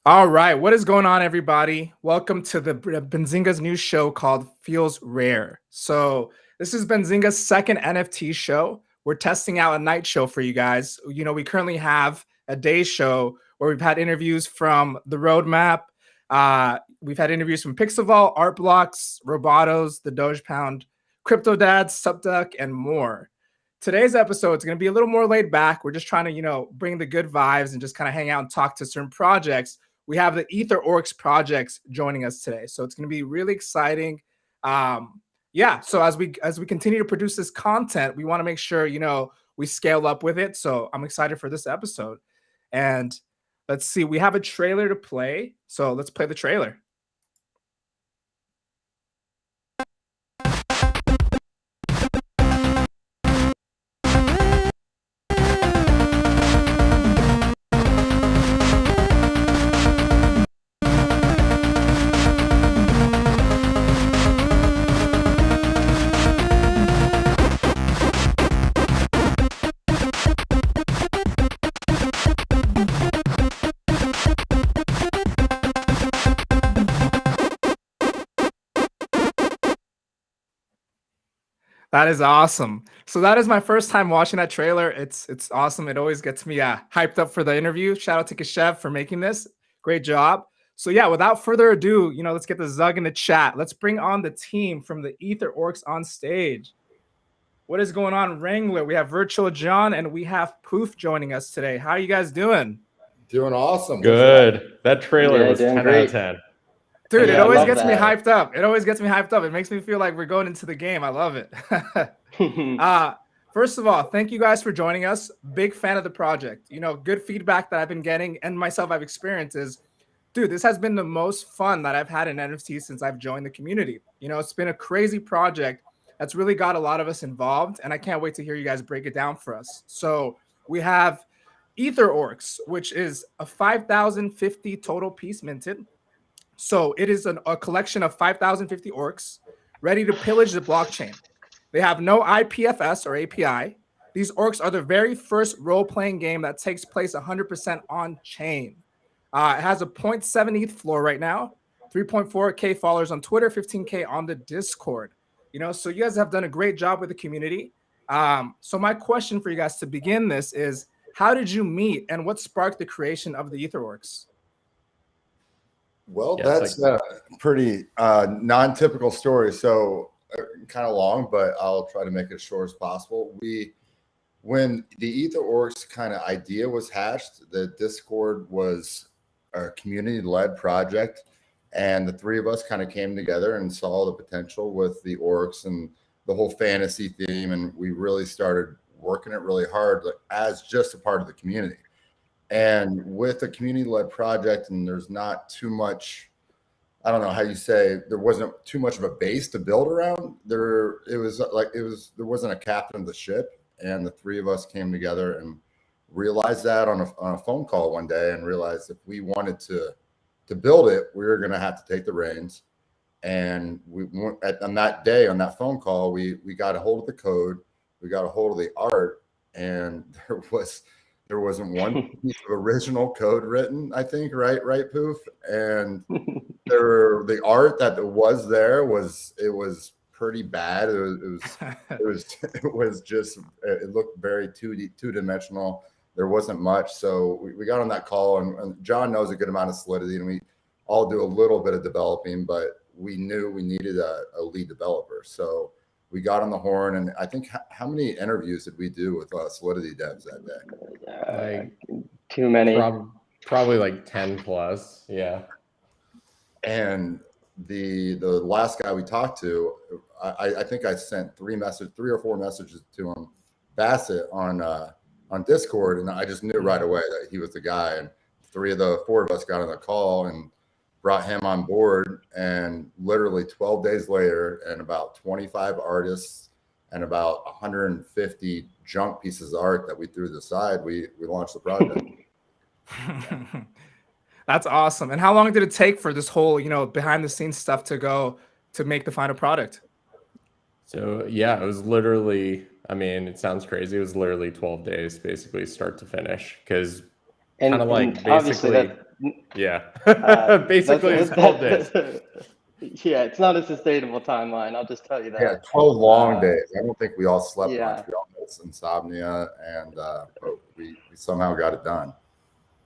All right, what is going on, everybody? Welcome to the Benzinga's new show called Feels Rare. So this is Benzinga's second NFT show. We're testing out a night show for you guys. You know, we currently have a day show where we've had interviews from the Roadmap. We've had interviews from Pixelvault, Art Blocks, Robotos, the Doge Pound, Crypto Dads, Subduck, and more. Today's episode is going to be a little more laid back. We're just trying to, bring the good vibes and just kind of hang out and talk to certain projects. We have the EtherOrcs projects joining us today, so it's going to be really exciting. Yeah, so as we continue to produce this content, we want to make sure we scale up with it. So I'm excited for this episode, and let's see, we have a trailer to play, so let's play the trailer. That is awesome. So that is my first time watching that trailer. It's awesome. It always gets me hyped up for the interview. Shout out to Kashev for making this. Great job. So yeah, without further ado, let's get the Zug in the chat. Let's bring on the team from the EtherOrcs on stage. What is going on, Wrangler? We have Virtual John and we have Poof joining us today. How are you guys doing? Doing awesome. Good. That trailer was 10 out of 10. Dude, it always gets me hyped up. It always gets me hyped up. It makes me feel like we're going into the game. I love it. First of all, thank you guys for joining us. Big fan of the project. Good feedback that I've been getting and myself I've experienced is, dude, this has been the most fun that I've had in NFT since I've joined the community. It's been a crazy project that's really got a lot of us involved, and I can't wait to hear you guys break it down for us. So we have EtherOrcs, which is a 5,050 total piece minted. So it is a collection of 5,050 orcs ready to pillage the blockchain. They have no IPFS or API. These orcs are the very first role-playing game that takes place 100% on-chain. It has a 0.7 ETH floor right now, 3.4K followers on Twitter, 15K on the Discord. So you guys have done a great job with the community. So my question for you guys to begin this is, how did you meet and what sparked the creation of the EtherOrcs? Well, that's a pretty non-typical story, so kind of long, but I'll try to make it as short as possible. When the EtherOrcs kind of idea was hatched, the Discord was a community-led project, and the three of us kind of came together and saw the potential with the orcs and the whole fantasy theme, and we really started working it really hard as just a part of the community. And with a community-led project, and there's not too much, I don't know how you say, there wasn't too much of a base to build around. There wasn't a captain of the ship, and the three of us came together and realized that on a phone call one day, and realized if we wanted to build it, we were going to have to take the reins. And on that day, on that phone call, we got a hold of the code, we got a hold of the art, and there wasn't one piece of original code written, I think, right, Poof? And the art that was there was pretty bad. It looked very two-dimensional. There wasn't much. So we got on that call, and John knows a good amount of Solidity, and we all do a little bit of developing, but we knew we needed a lead developer. So we got on the horn, and I think how many interviews did we do with Solidity devs that day? Too many. Probably like 10 plus. Yeah. And the last guy we talked to, I think I sent 3 or 4 messages to him, Bassett, on Discord, and I just knew right away that he was the guy. And 4 of us got on the call and brought him on board, and literally 12 days later, and about 25 artists and about 150 junk pieces of art that we threw to the side, we launched the project. That's awesome. And how long did it take for this whole, behind the scenes stuff to make the final product? So yeah, it was literally, I mean, it sounds crazy. It was literally 12 days, basically start to finish, because kind of like basically Yeah, Uh, basically it's 12 days. Yeah, it's not a sustainable timeline. I'll just tell you that. Yeah, 12 long days. I don't think we all slept yeah. much. We all had insomnia, and but we somehow got it done.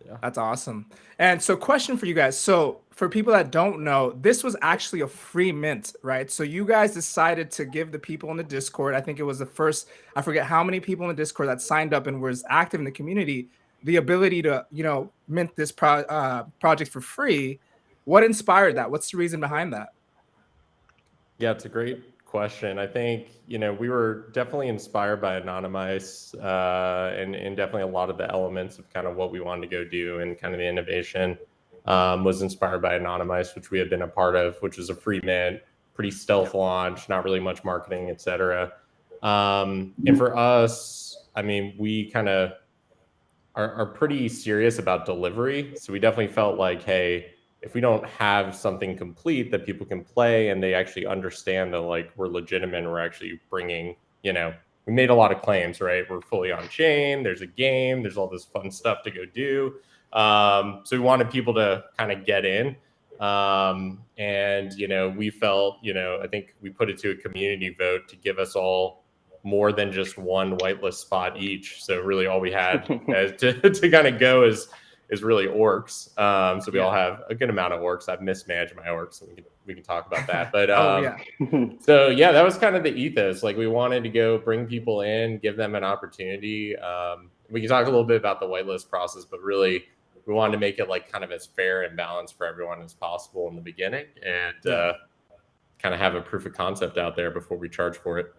Yeah. That's awesome. And so question for you guys. So for people that don't know, this was actually a free mint, right? So you guys decided to give the people in the Discord, I think it was the first, I forget how many people in the Discord that signed up and was active in the community, the ability to, mint this project for free. What inspired that? What's the reason behind that? Yeah, it's a great question. I think, we were definitely inspired by Anonymice and definitely a lot of the elements of kind of what we wanted to go do and kind of the innovation was inspired by Anonymice, which we had been a part of, which was a free mint, pretty stealth launch, not really much marketing, etc. And for us, I mean, we kind of are pretty serious about delivery. So we definitely felt like, hey, if we don't have something complete that people can play and they actually understand that like we're legitimate and we're actually bringing, we made a lot of claims, right? We're fully on chain. There's a game. There's all this fun stuff to go do. So we wanted people to kind of get in. And, we felt, I think we put it to a community vote to give us all more than just one whitelist spot each. So really all we had to kind of go is really orcs. So we all have a good amount of orcs. I've mismanaged my orcs, so we can talk about that. But so yeah, that was kind of the ethos. Like we wanted to go bring people in, give them an opportunity. We can talk a little bit about the whitelist process, but really we wanted to make it like kind of as fair and balanced for everyone as possible in the beginning, and kind of have a proof of concept out there before we charge for it.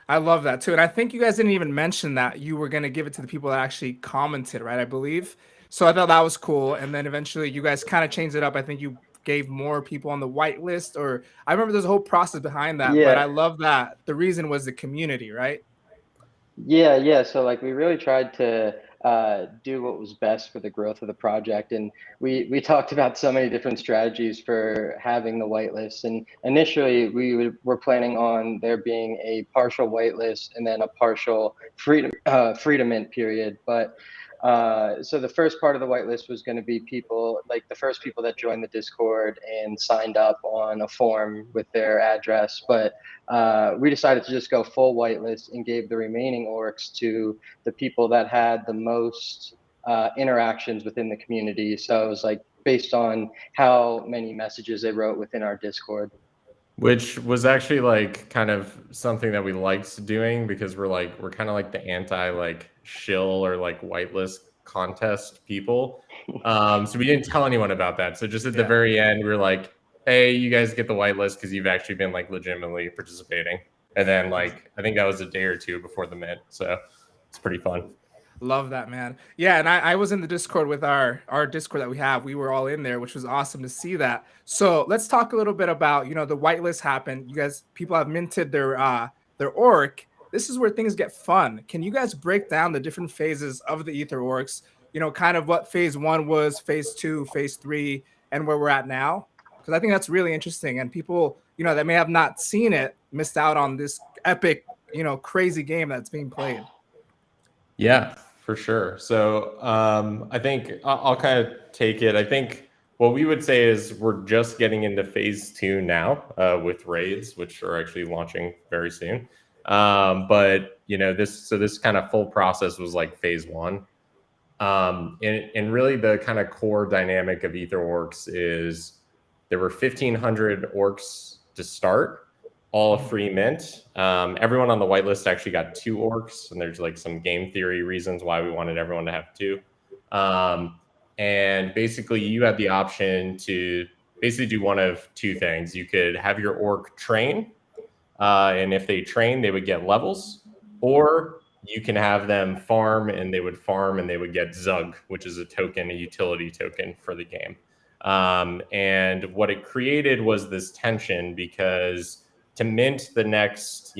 I love that too. And I think you guys didn't even mention that you were going to give it to the people that actually commented, right? I believe. So I thought that was cool. And then eventually you guys kind of changed it up. I think you gave more people on the whitelist, or I remember there's a whole process behind that. But I love that the reason was the community, right? Yeah. So like we really tried to do what was best for the growth of the project, and we talked about so many different strategies for having the whitelist. And initially we were planning on there being a partial whitelist and then a partial freedom mint period, but so the first part of the whitelist was going to be people, like the first people that joined the Discord and signed up on a form with their address. But we decided to just go full whitelist and gave the remaining orcs to the people that had the most interactions within the community. So it was like based on how many messages they wrote within our Discord. Which was actually like kind of something that we liked doing, because we're kind of like the anti like shill or like whitelist contest people. So we didn't tell anyone about that. So just at the very end, we were like, hey, you guys get the whitelist because you've actually been like legitimately participating. And then like, I think that was a day or two before the mint. So it's pretty fun. Love that, man. Yeah, and I was in the Discord with our Discord that we have. We were all in there, which was awesome to see that. So let's talk a little bit about, the whitelist happened. You guys, people have minted their orc. This is where things get fun. Can you guys break down the different phases of the EtherOrcs? Kind of what phase 1 was, phase 2, phase 3, and where we're at now? Because I think that's really interesting. And people, that may have not seen it, missed out on this epic, crazy game that's being played. Yeah, for sure. So I think I'll kind of take it. I think what we would say is we're just getting into phase 2 now with raids, which are actually launching very soon. But this kind of full process was like phase 1. And really the kind of core dynamic of EtherOrcs is there were 1,500 orcs to start, all free mint. Everyone on the whitelist actually got 2 orcs, and there's like some game theory reasons why we wanted everyone to have 2. And basically you had the option to basically do one of 2 things. You could have your orc train, and if they train, they would get levels, or you can have them farm, and they would get Zug, which is a token, a utility token for the game. And what it created was this tension, because to mint the next,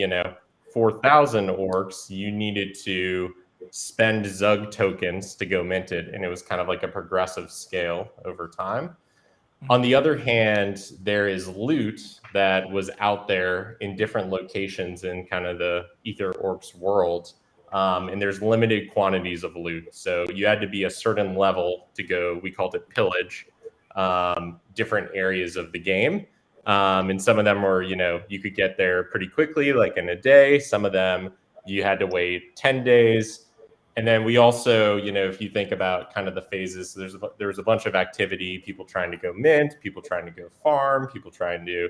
4,000 orcs, you needed to spend Zug tokens to go mint it. And it was kind of like a progressive scale over time. On the other hand, there is loot that was out there in different locations in kind of the EtherOrcs world and there's limited quantities of loot. So you had to be a certain level to go, we called it pillage, different areas of the game. And some of them were, you could get there pretty quickly, like in a day. Some of them you had to wait 10 days. And then we also, if you think about kind of the phases, there was a bunch of activity, people trying to go mint, people trying to go farm, people trying to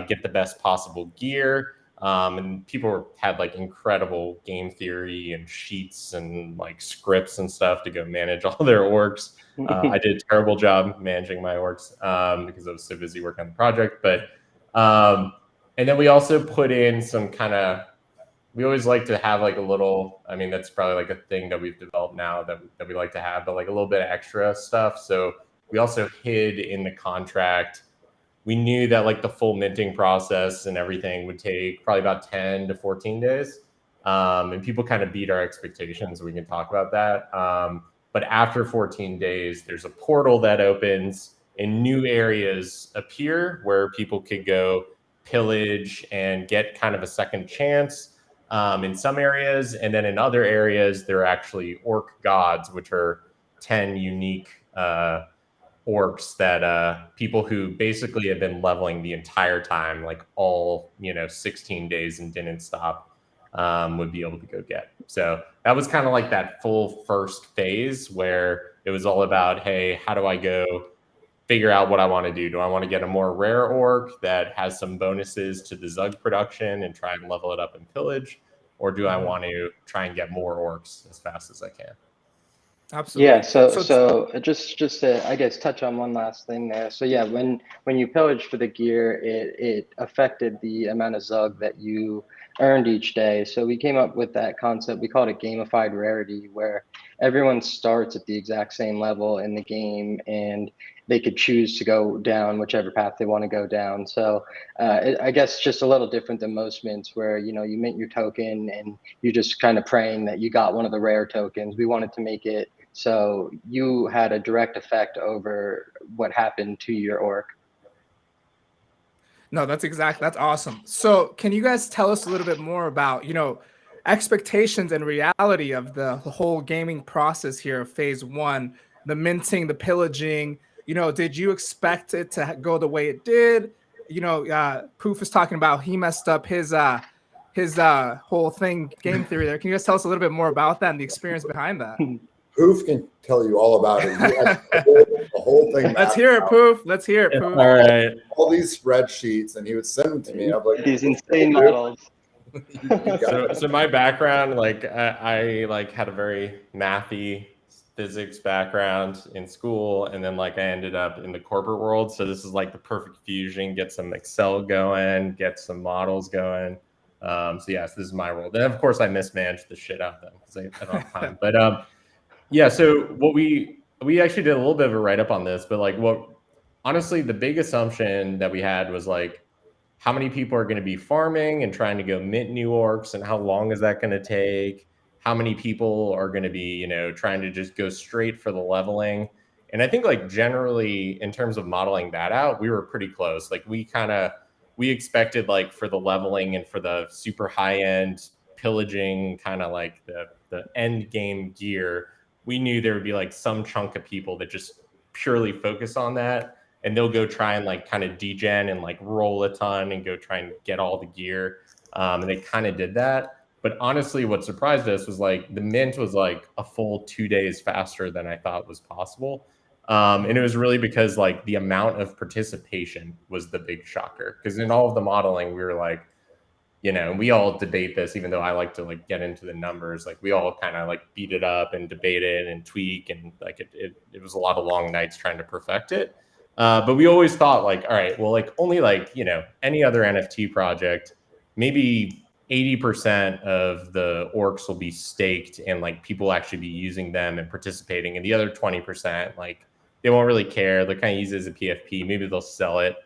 get the best possible gear. And people had like incredible game theory and sheets and like scripts and stuff to go manage all their orcs. I did a terrible job managing my orcs because I was so busy working on the project. But and then we also put in some kind of, we always like to have like a little, I mean, that's probably like a thing that we've developed now that we like to have, but like a little bit of extra stuff. So we also hid in the contract. We knew that like the full minting process and everything would take probably about 10 to 14 days. And people kind of beat our expectations. We can talk about that. But after 14 days, there's a portal that opens and new areas appear where people could go pillage and get kind of a second chance in some areas. And then in other areas, there are actually orc gods, which are 10 unique orcs that people who basically have been leveling the entire time, like all 16 days and didn't stop, would be able to go get. So that was kind of like that full first phase where it was all about, hey, how do I go figure out what I want to do? Do I want to get a more rare orc that has some bonuses to the Zug production and try and level it up in pillage? Or do I want to try and get more orcs as fast as I can? Absolutely. Yeah, so just to, I guess, touch on one last thing there. So yeah, when you pillage for the gear, it affected the amount of Zug that you earned each day. So we came up with that concept. We called it gamified rarity, where everyone starts at the exact same level in the game and they could choose to go down whichever path they want to go down. So I guess just a little different than most mints where, you mint your token and you're just kind of praying that you got one of the rare tokens. We wanted to make it so you had a direct effect over what happened to your orc. No, that's awesome. So can you guys tell us a little bit more about, expectations and reality of the whole gaming process here of phase one, the minting, the pillaging? Did you expect it to go the way it did? Poof is talking about he messed up his whole thing, game theory there. Can you guys tell us a little bit more about that and the experience behind that? Poof can tell you all about it. He had the whole thing. Let's hear it, Poof. Let's hear it, Poof. All right. All these spreadsheets, and he would send them to me. I'm like, these insane models. So my background, like I like had a very mathy physics background in school, and then like I ended up in the corporate world. So this is like the perfect fusion. Get some Excel going, get some models going. So yes, this is my world. And of course, I mismanaged the shit out of them because I don't have time. But yeah, so what we actually did a little bit of a write-up on this, but like honestly, the big assumption that we had was like, how many people are going to be farming and trying to go mint new orcs, and how long is that going to take? How many people are going to be, trying to just go straight for the leveling? And I think like generally in terms of modeling that out, we were pretty close. Like we expected like for the leveling and for the super high end pillaging kind of like the end game gear, we knew there would be like some chunk of people that just purely focus on that, and they'll go try and like kind of degen and like roll a ton and go try and get all the gear. And they kind of did that. But honestly, what surprised us was like the mint was like a full 2 days faster than I thought was possible. And it was really because like the amount of participation was the big shocker. Because in all of the modeling, we were like, we all debate this, even though I like to like get into the numbers. Like we all kind of like beat it up and debate it and tweak, and like it was a lot of long nights trying to perfect it. But we always thought like, all right, well, like only like, any other NFT project, maybe 80% of the orcs will be staked and like people will actually be using them and participating. And the other 20%, like they won't really care. They're kind of use it as a PFP. Maybe they'll sell it.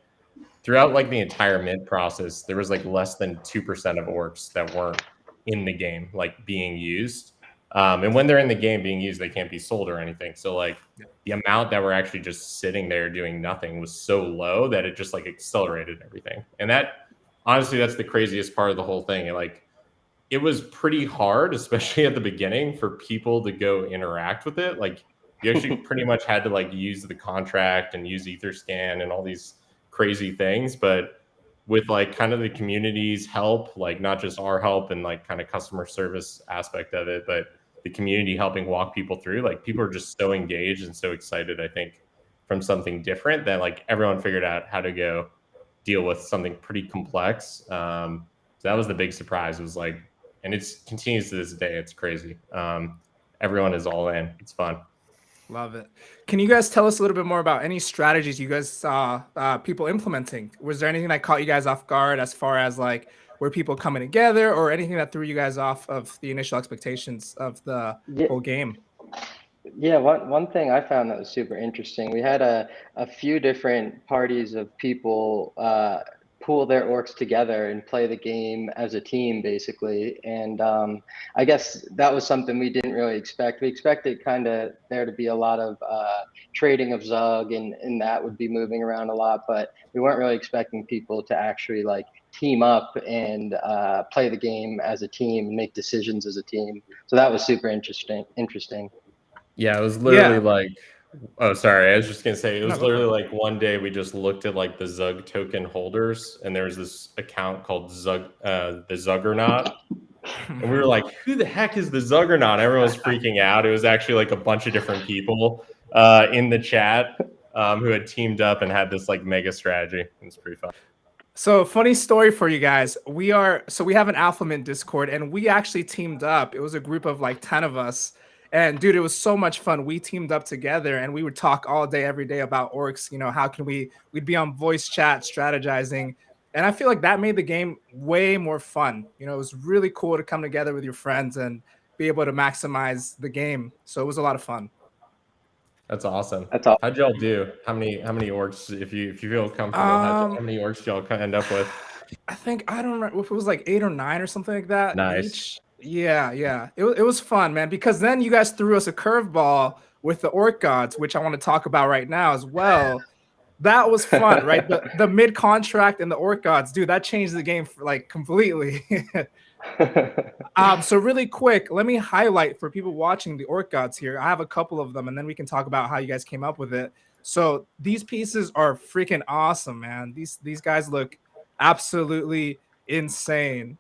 Throughout like the entire mint process, there was like less than 2% of orcs that weren't in the game, like being used. And when they're in the game being used, they can't be sold or anything. So like the amount that were actually just sitting there doing nothing was so low that it just like accelerated everything. And that, honestly, that's the craziest part of the whole thing. Like it was pretty hard, especially at the beginning, for people to go interact with it. Like you actually pretty much had to like use the contract and use Etherscan and all these crazy things. But with like kind of the community's help, like not just our help and like kind of customer service aspect of it, but the community helping walk people through, like people are just so engaged and so excited, I think, from something different that like everyone figured out how to go deal with something pretty complex. So that was the big surprise. It was like, and it continues to this day. It's crazy. Everyone is all in. It's fun. Love it. Can you guys tell us a little bit more about any strategies you guys saw people implementing? Was there anything that caught you guys off guard as far as like were people coming together or anything that threw you guys off of the initial expectations of the whole game? Yeah, one thing I found that was super interesting, we had a few different parties of people pool their orcs together and play the game as a team, basically. And I guess that was something we didn't really expect. We expected kind of there to be a lot of trading of Zug and that would be moving around a lot, but we weren't really expecting people to actually like team up and play the game as a team and make decisions as a team. So that was super interesting. Yeah, it was literally like, oh, sorry. I was just gonna say it was literally like one day we just looked at like the Zug token holders, and there was this account called Zug, the Zuggernaut, and we were like, "Who the heck is the Zuggernaut?" Everyone was freaking out. It was actually like a bunch of different people in the chat who had teamed up and had this like mega strategy. It was pretty fun. So funny story for you guys. We have an Alpha Mint Discord, and we actually teamed up. It was a group of like 10 of us. And dude, it was so much fun. We teamed up together and we would talk all day, every day about orcs. You know, how can we'd be on voice chat strategizing. And I feel like that made the game way more fun. You know, it was really cool to come together with your friends and be able to maximize the game. So it was a lot of fun. That's awesome. That's all. How'd y'all do? How many orcs, if you feel comfortable, how many orcs y'all end up with? I think, I don't remember if it was like 8 or 9 or something like that. Nice. Each. Yeah. It was fun, man, because then you guys threw us a curveball with the Orc Gods, which I want to talk about right now as well. That was fun, right? The mid contract and the Orc Gods, dude, that changed the game for like completely. So really quick, let me highlight for people watching the Orc Gods here. I have a couple of them, and then we can talk about how you guys came up with it. So these pieces are freaking awesome, man. These guys look absolutely insane.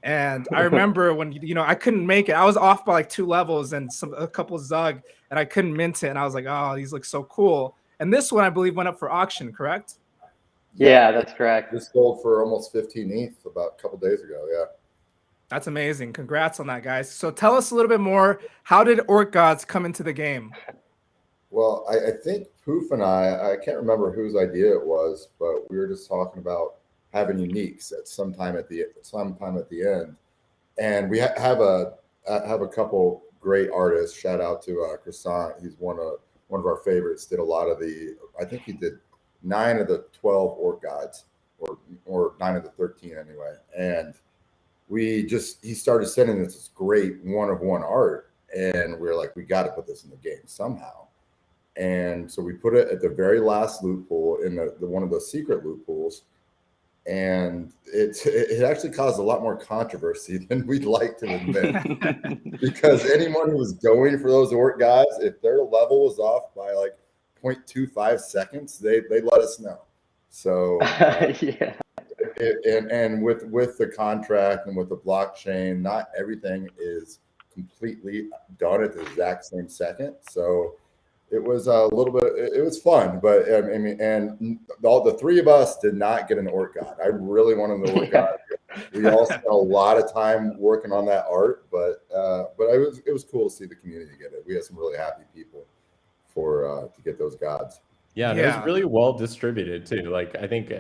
And I remember when, you know, I couldn't make it. I was off by like 2 levels and a couple Zug, and I couldn't mint it. And I was like, oh, these look so cool. And this one, I believe, went up for auction, correct? Yeah, that's correct. This sold for almost 15 ETH about a couple days ago. Yeah. That's amazing. Congrats on that, guys. So tell us a little bit more. How did Orc Gods come into the game? Well, I think Poof and I can't remember whose idea it was, but we were just talking about having uniques at sometime at the end, and we have a couple great artists. Shout out to Croissant. He's one of our favorites. Did a lot of I think he did 9 of the 12 Orc Gods, or 9 of the 13 anyway. And he started sending us this great 1-of-1 art, and we were like, we got to put this in the game somehow. And so we put it at the very last loot pool in the one of the secret loot pools. And it actually caused a lot more controversy than we'd like to admit, because anyone who was going for those Orc guys, if their level was off by like 0.25 seconds, they let us know. So yeah. And with the contract and with the blockchain, not everything is completely done at the exact same second. So it was a little bit, it was fun, but I mean, and all the 3 of us did not get an Orc God. I really wanted an Orc God. We all spent a lot of time working on that art, but it was cool to see the community get it. We had some really happy people to get those gods. Yeah, and it was really well distributed too. Like I think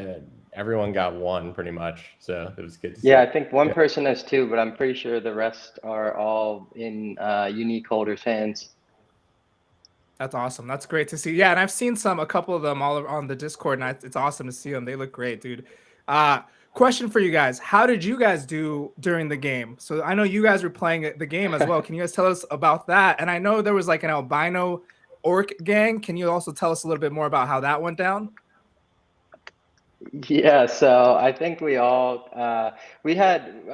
everyone got 1 pretty much, so it was good to see. I think one person has 2, but I'm pretty sure the rest are all in unique holders' hands. That's awesome. That's great to see. Yeah, and I've seen a couple of them all on the Discord, and it's awesome to see them. They look great, dude. Question for you guys. How did you guys do during the game? So I know you guys were playing the game as well. Can you guys tell us about that? And I know there was like an albino orc gang. Can you also tell us a little bit more about how that went down? Yeah, so I think we all we had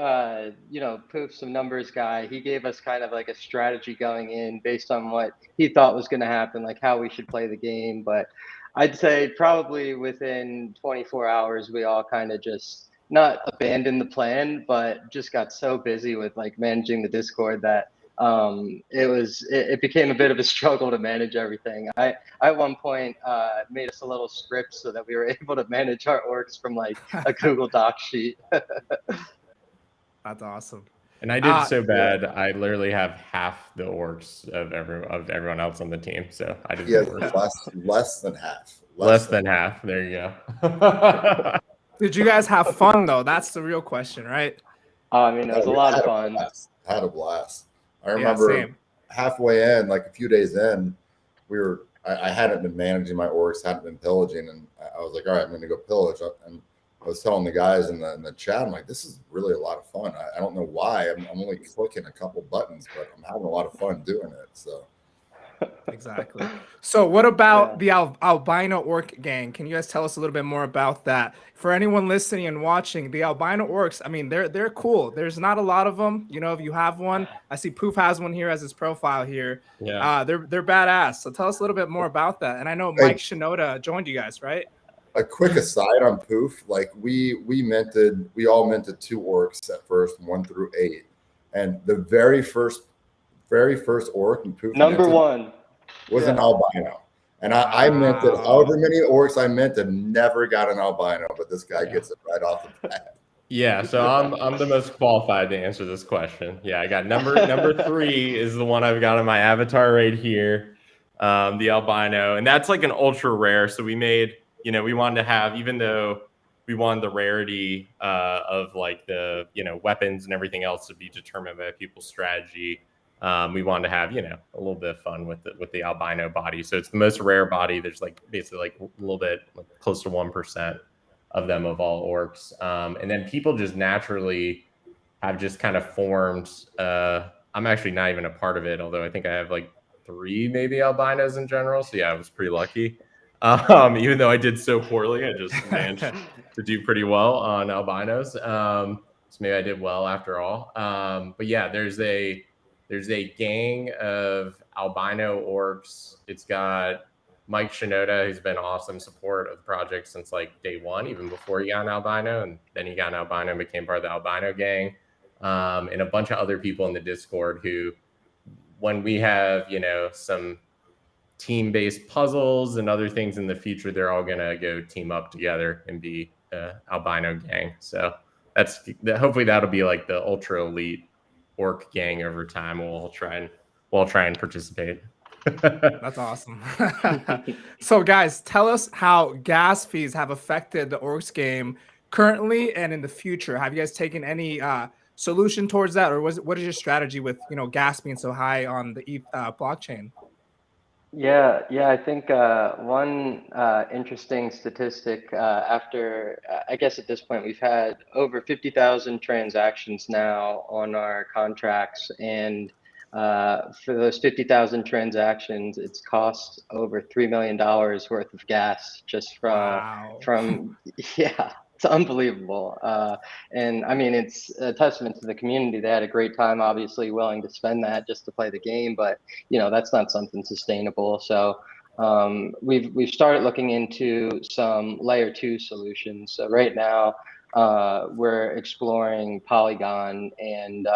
Poof, some numbers guy. He gave us kind of like a strategy going in based on what he thought was going to happen, like how we should play the game. But I'd say probably within 24 hours, we all kind of just not abandoned the plan, but just got so busy with like managing the Discord that it became a bit of a struggle to manage everything. I at one point made us a little script so that we were able to manage our orcs from like a Google Doc sheet. That's awesome. And I did so bad, I literally have half the orcs of everyone else on the team. So I did Yeah, worse. less than half. Less than half. There you go. Did you guys have fun though? That's the real question, right? I mean, it was a lot of fun. Had a blast. I remember halfway in, like a few days in, I hadn't been managing my orcs, hadn't been pillaging, and I was like, all right, I'm going to go pillage. And I was telling the guys in the chat, I'm like, this is really a lot of fun. I don't know why. I'm only clicking a couple buttons, but I'm having a lot of fun doing it. So. Exactly. So what about the Albino Orc gang? Can you guys tell us a little bit more about that? For anyone listening and watching, the Albino Orcs, I mean, they're cool. There's not a lot of them. You know, if you have one, I see Poof has one here as his profile here. Yeah. They're badass. So tell us a little bit more about that. And I know Mike Shinoda joined you guys, right? A quick aside on Poof, like we all minted 2 orcs at first, 1 through 8. And the very first orc and Poof number one was an albino. And I minted however many orcs I minted, never got an albino, but this guy gets it right off the bat. Yeah, so I'm the most qualified to answer this question. Yeah, I got number 3 is the one I've got on my avatar right here, the albino, and that's like an ultra rare. So we made, we wanted to have, even though we wanted the rarity of like the weapons and everything else to be determined by people's strategy. We wanted to have, a little bit of fun with the albino body. So it's the most rare body. There's like basically like a little bit close to 1% of them of all orcs. And then people just naturally have just kind of formed. I'm actually not even a part of it, although I think I have like 3 maybe albinos in general. So yeah, I was pretty lucky. Even though I did so poorly, I just managed to do pretty well on albinos. So maybe I did well after all. But yeah, there's a gang of albino orcs. It's got Mike Shinoda, who's been awesome support of the project since like day 1, even before he got an albino, and then he got an albino and became part of the albino gang, and a bunch of other people in the Discord who, when we have some team-based puzzles and other things in the future, they're all gonna go team up together and be albino gang. So hopefully that'll be like the ultra elite orc gang over time. We'll try and participate. That's awesome. So guys, tell us how gas fees have affected the orcs game currently and in the future. Have you guys taken any solution towards that, or what is your strategy with gas being so high on the ETH blockchain? Yeah, I think one interesting statistic after, I guess at this point, we've had over 50,000 transactions now on our contracts. And for those 50,000 transactions, it's cost over $3 million worth of gas just from yeah. It's unbelievable. And I mean, it's a testament to the community. They had a great time, obviously willing to spend that just to play the game, but that's not something sustainable. So we've started looking into some layer 2 solutions. So right now we're exploring Polygon, and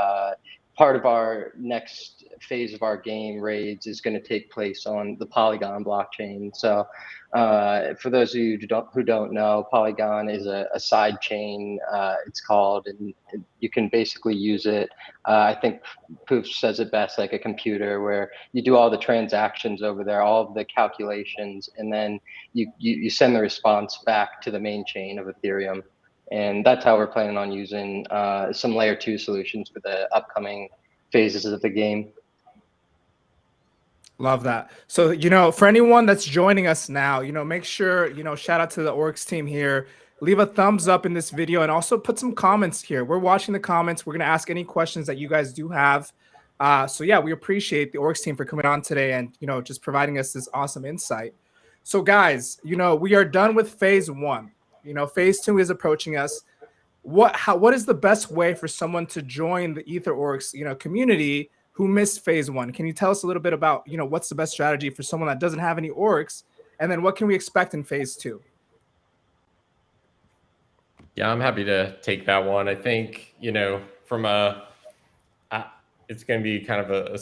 part of our next phase of our game raids is going to take place on the Polygon blockchain. So for those of you who don't know, Polygon is a side chain, it's called, and you can basically use it. I think Poof says it best, like a computer, where you do all the transactions over there, all of the calculations, and then you send the response back to the main chain of Ethereum. And that's how we're planning on using some layer 2 solutions for the upcoming phases of the game. Love that. So, for anyone that's joining us now, make sure, shout out to the Orcs team here. Leave a thumbs up in this video and also put some comments here. We're watching the comments. We're going to ask any questions that you guys do have. So yeah, we appreciate the Orcs team for coming on today and, just providing us this awesome insight. So guys, we are done with phase 1. phase 2 is approaching us. What is the best way for someone to join the EtherOrcs, community who missed phase 1? Can you tell us a little bit about, what's the best strategy for someone that doesn't have any orcs? And then what can we expect in phase 2? Yeah, I'm happy to take that one. I think, from it's going to be kind of a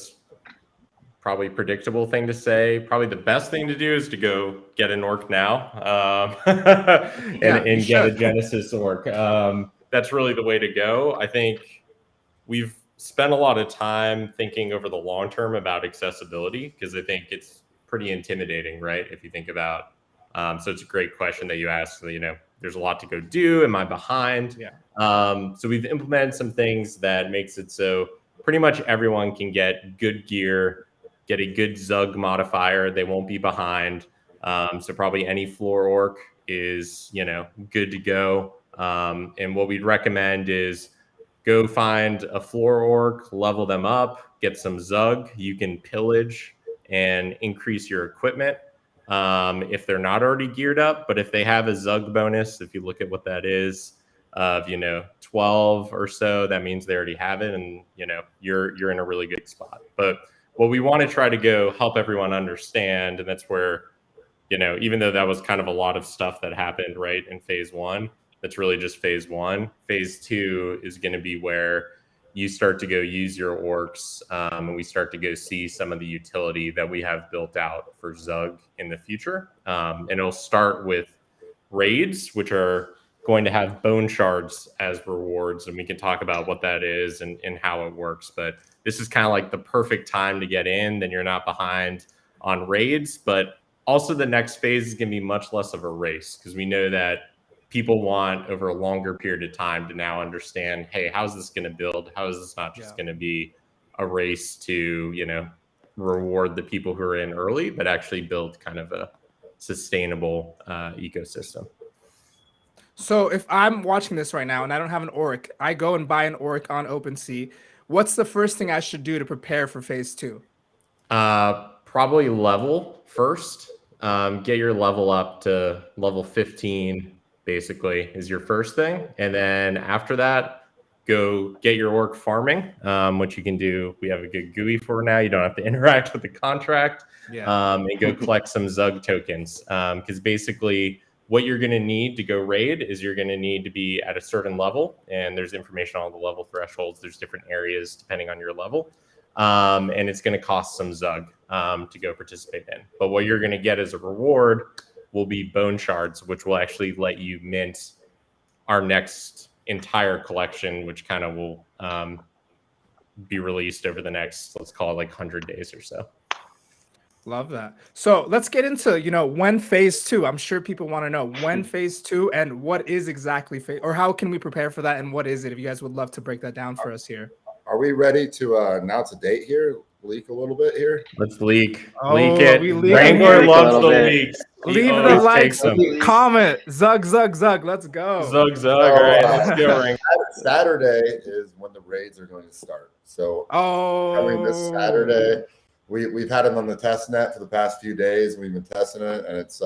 probably predictable thing to say. Probably the best thing to do is to go get an orc now and get a Genesis orc. That's really the way to go. I think we've spent a lot of time thinking over the long term about accessibility, because I think it's pretty intimidating, right? If you think about, so it's a great question that you asked. There's a lot to go do. Am I behind? Yeah. So we've implemented some things that makes it so pretty much everyone can get good gear, get a good Zug modifier. They won't be behind. So probably any floor orc is, good to go. And what we'd recommend is go find a floor orc, level them up, get some Zug. You can pillage and increase your equipment if they're not already geared up. But if they have a Zug bonus, if you look at what that is, of 12 or so, that means they already have it, and you're in a really good spot. But what we want to try to go help everyone understand, and that's where even though that was kind of a lot of stuff that happened right in phase 1, that's really just phase 1. Phase 2 is going to be where you start to go use your orcs, and we start to go see some of the utility that we have built out for Zug in the future. And it'll start with raids, which are going to have bone shards as rewards, and we can talk about what that is and how it works. But this is kind of like the perfect time to get in, then you're not behind on raids. But also the next phase is going to be much less of a race, because we know that people want over a longer period of time to now understand, hey, how's this going to build? How is this not just going to be a race to, reward the people who are in early, but actually build kind of a sustainable ecosystem? So if I'm watching this right now and I don't have an orc, I go and buy an orc on OpenSea. What's the first thing I should do to prepare for phase 2? Probably level first. Get your level up to level 15, basically, is your first thing. And then after that, go get your orc farming, which you can do. We have a good GUI for now. You don't have to interact with the contract. And go collect some Zug tokens. Because basically, what you're going to need to go raid is you're going to need to be at a certain level, and there's information on the level thresholds. There's different areas depending on your level, and it's going to cost some Zug to go participate in. But what you're going to get as a reward will be bone shards, which will actually let you mint our next entire collection, which kind of will be released over the next, let's call it like 100 days or so. Love that. So let's get into, when phase 2. I'm sure people want to know when phase 2 and what is exactly or how can we prepare for that and what is it? If you guys would love to break that down for us here. Are we ready to announce a date here? Leak a little bit here? Let's leak. Oh, leak it. Wrangler loves the leaks. Leave the likes, comment, Zug, Zug, Zug. Let's go. Zug, Zug. All right, let's go, Wrangler. Saturday is when the raids are going to start. So coming this Saturday, we've had it on the test net for the past few days. We've been testing it, and it's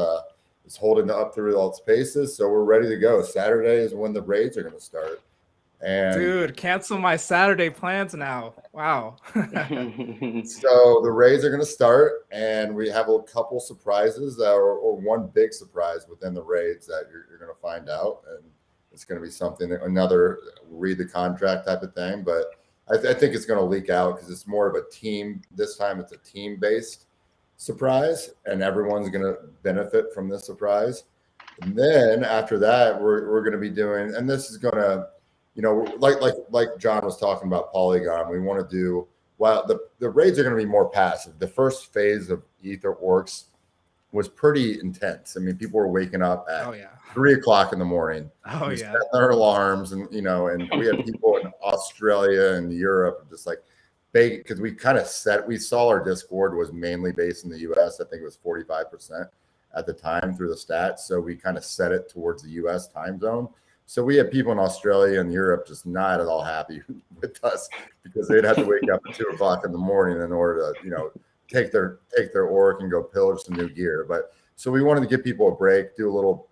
holding up through all its paces. So we're ready to go. Saturday is when the raids are going to start. And dude, cancel my Saturday plans now. Wow. So the raids are going to start, and we have a couple surprises or one big surprise within the raids that you're going to find out. And it's going to be something, another read the contract type of thing. But I think it's going to leak out because it's more of a team. This time it's a team-based surprise, and everyone's going to benefit from this surprise. And then after that, we're going to be doing, and this is going to, like John was talking about Polygon, we want to do, well, the raids are going to be more passive. The first phase of EtherOrcs was pretty intense. I mean, people were waking up at 3 o'clock in the morning. Set their alarms, and and we had people in Australia and Europe just like big, because we saw our Discord was mainly based in the US. I think it was 45% at the time through the stats. So we kind of set it towards the US time zone. So we had people in Australia and Europe just not at all happy with us because they'd have to wake up at 2 o'clock in the morning in order to, take their orc and go pillage some new gear. But So we wanted to give people a break, do a little,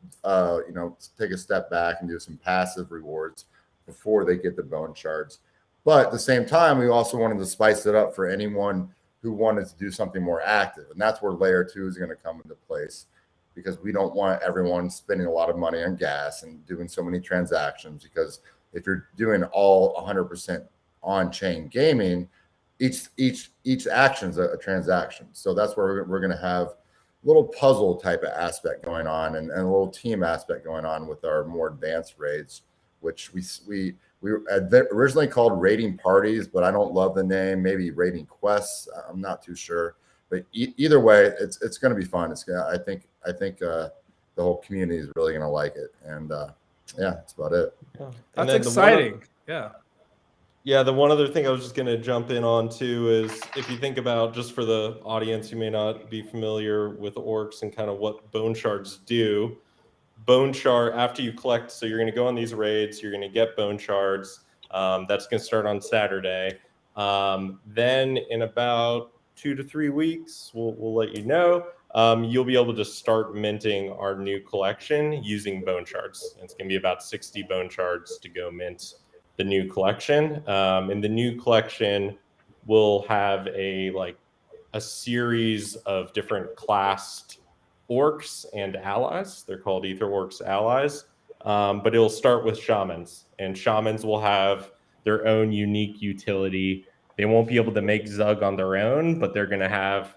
take a step back and do some passive rewards before they get the bone shards. But at the same time, we also wanted to spice it up for anyone who wanted to do something more active. And that's where layer 2 is going to come into place, because we don't want everyone spending a lot of money on gas and doing so many transactions. Because if you're doing all 100% on-chain gaming, each action is a transaction. So that's where we're going to have a little puzzle type of aspect going on, and a little team aspect going on with our more advanced raids, which we originally called raiding parties, but I don't love the name. Maybe raiding quests. I'm not too sure. But either way, it's going to be fun. I think the whole community is really going to like it, and yeah, that's about it. Yeah. That's exciting. Yeah, the one other thing I was just going to jump in on too is, if you think about, just for the audience who may not be familiar with orcs and kind of what bone shards do. Bone shard, after you collect, so you're going to go on these raids, you're going to get bone shards. That's going to start on Saturday. Then in about 2 to 3 weeks, we'll let you know. You'll be able to start minting our new collection using bone shards. It's going to be about 60 bone shards to go mint the new collection. And the new collection will have a series of different classed orcs and allies. They're called EtherOrcs allies. But it'll start with shamans, and shamans will have their own unique utility. They won't be able to make Zug on their own, but they're going to have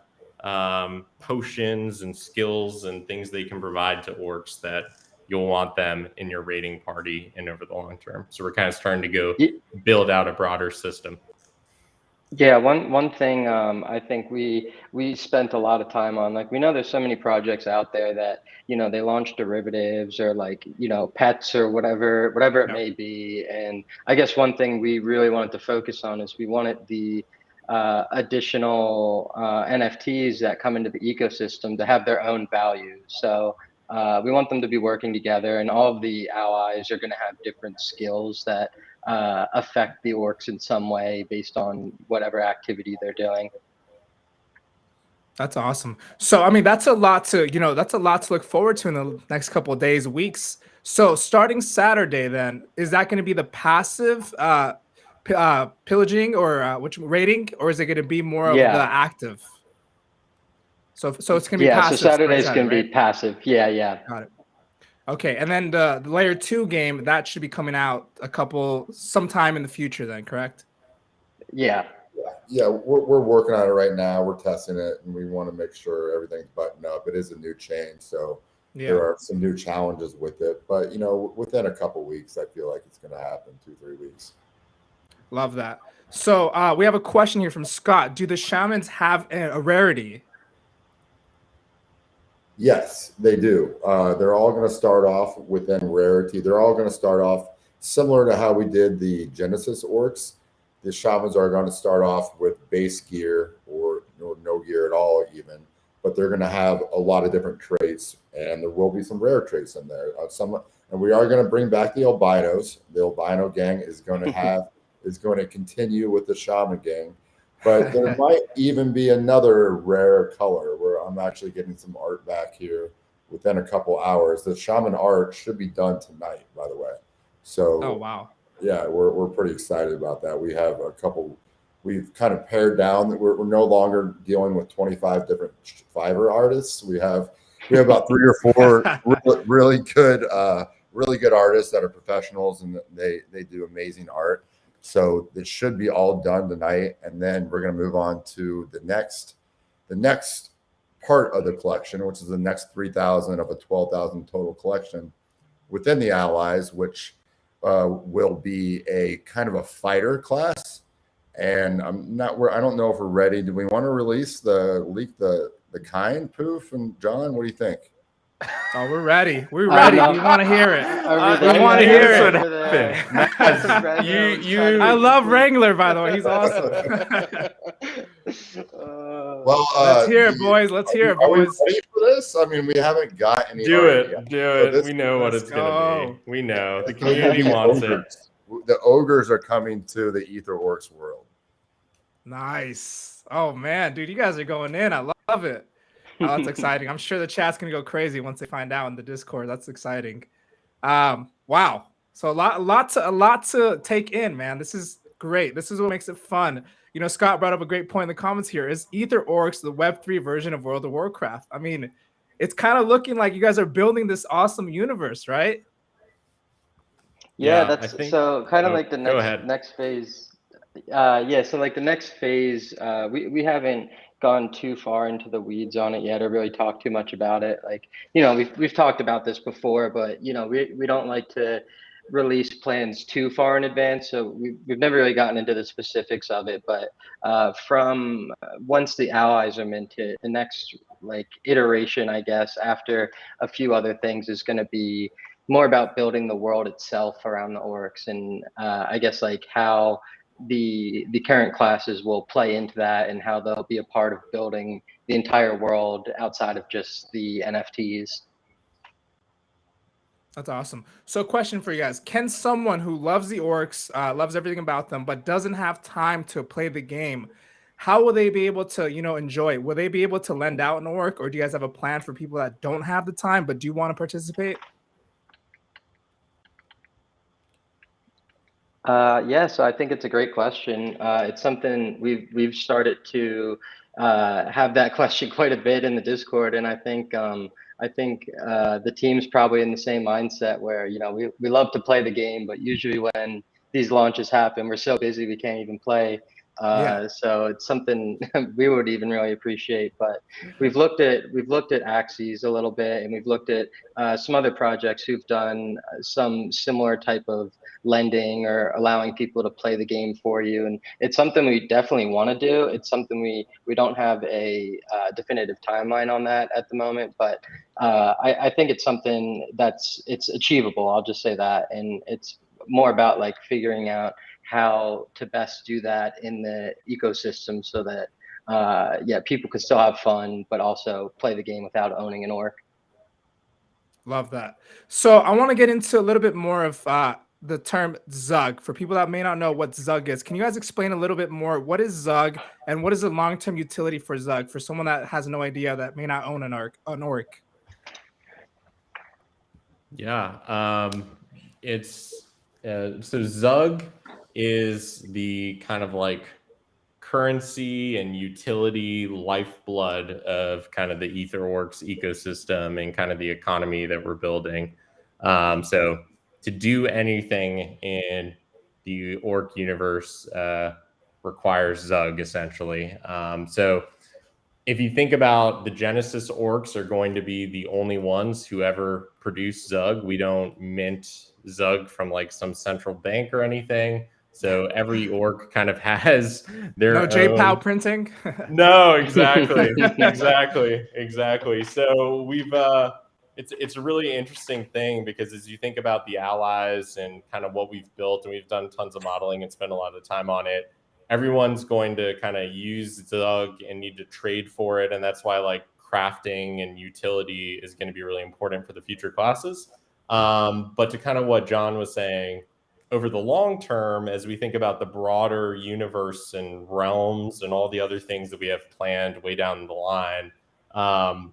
potions and skills and things they can provide to orcs that you'll want them in your raiding party and over the long term. So we're kind of starting to go build out a broader system. Yeah, one thing I think we spent a lot of time on, we know there's so many projects out there that, they launch derivatives or pets or whatever it may be. And I guess one thing we really wanted to focus on is we wanted the additional NFTs that come into the ecosystem to have their own value. So we want them to be working together, and all of the allies are going to have different skills that affect the orcs in some way based on whatever activity they're doing. That's awesome. So, I mean, that's a lot to look forward to in the next couple of days, weeks. So starting Saturday, then, is that going to be the passive pillaging or which raiding, or is it going to be more of the active? So it's going to be passive. So Saturday's going to be passive. Yeah. Got it. Okay, and then the layer 2 game, that should be coming out sometime in the future then, correct? Yeah, we're working on it right now. We're testing it, and we want to make sure everything's buttoned up. It is a new change, so there are some new challenges with it. But within a couple weeks, I feel like it's going to happen. 2-3 weeks. Love that. So we have a question here from Scott. Do the shamans have a rarity? Yes, they do. They're all going to start off within rarity. They're all going to start off similar to how we did the Genesis orcs. The shamans are going to start off with base gear or no gear at all even, but they're going to have a lot of different traits, and there will be some rare traits in there. And we are going to bring back the albinos. The albino gang is going to continue with the shaman gang. But there might even be another rare color where I'm actually getting some art back here within a couple hours. The Shaman art should be done tonight, by the way. So, oh wow, yeah, we're pretty excited about that. We have we've kind of pared down that we're no longer dealing with 25 different Fiverr artists. We have about 3 or 4 really good artists that are professionals, and they do amazing art. So it should be all done tonight, and then we're going to move on to the next part of the collection, which is the next 3,000 of a 12,000 total collection within the allies, which will be a kind of a fighter class. And I don't know if we're ready. Do we want to release the kind poof? And John, what do you think? Oh, we're ready. We're ready. We want to hear it. We want to hear it. I love Wrangler, by the way. He's awesome. Well, let's hear it, boys. Let's hear it, boys. Are we ready for this? I mean, we haven't got any. Do it. We know what it's going to be. We know. The community wants it. The ogres are coming to the EtherOrcs world. Nice. Oh, man, dude, you guys are going in. I love it. Oh, that's exciting. I'm sure the chat's gonna go crazy once they find out in the Discord. That's exciting. Wow. So a lot to take in, man. This is great. This is what makes it fun. You know, Scott brought up a great point in the comments here. Is EtherOrcs the Web3 version of World of Warcraft? I mean, it's kind of looking like you guys are building this awesome universe, right? Yeah, Yeah, that's I think. so kind of Oh, like the go ahead. next phase. Yeah, so like the next phase, we haven't gone too far into the weeds on it yet or really talked too much about it. Like, you know, we've talked about this before, but you know, we don't like to release plans too far in advance. So we've never really gotten into the specifics of it. But from once the allies are minted, the next like iteration, I guess, after a few other things is going to be more about building the world itself around the orcs, and I guess like how the current classes will play into that and how they'll be a part of building the entire world outside of just the NFTs. That's awesome. So, question for you guys: can someone who loves the orcs, loves everything about them, but doesn't have time to play the game, how will they be able to, you know, enjoy it? Will they be able to lend out an orc, or do you guys have a plan for people that don't have the time but do want to participate? Yeah, so I think it's a great question. It's something we've started to have that question quite a bit in the Discord, and I think the team's probably in the same mindset where, you know, we love to play the game, but usually when these launches happen, we're so busy we can't even play. Yeah. So it's something we would even really appreciate. But we've looked at Axes a little bit, and we've looked at some other projects who've done some similar type of lending or allowing people to play the game for you, and it's something we definitely want to do. It's something we don't have a definitive timeline on that at the moment, but I think it's something it's achievable. I'll just say that, and it's more about like figuring out how to best do that in the ecosystem so that yeah, people could still have fun but also play the game without owning an orc. Love that. So I want to get into a little bit more of the term Zug. For people that may not know what Zug is, can you guys explain a little bit more? What is Zug, and what is the long-term utility for Zug for someone that has no idea, that may not own an orc? Yeah, it's so Zug is the kind of like currency and utility lifeblood of kind of the EtherOrcs ecosystem and kind of the economy that we're building. So to do anything in the orc universe requires Zug essentially. So if you think about the Genesis orcs are going to be the only ones who ever produce Zug. We don't mint Zug from like some central bank or anything. So every orc kind of has their No own... JPOW printing. No, exactly, exactly. So we've it's a really interesting thing because as you think about the allies and kind of what we've built, and we've done tons of modeling and spent a lot of time on it, everyone's going to kind of use Zug and need to trade for it. And that's why like crafting and utility is going to be really important for the future classes. But to kind of what John was saying, over the long term, as we think about the broader universe and realms and all the other things that we have planned way down the line,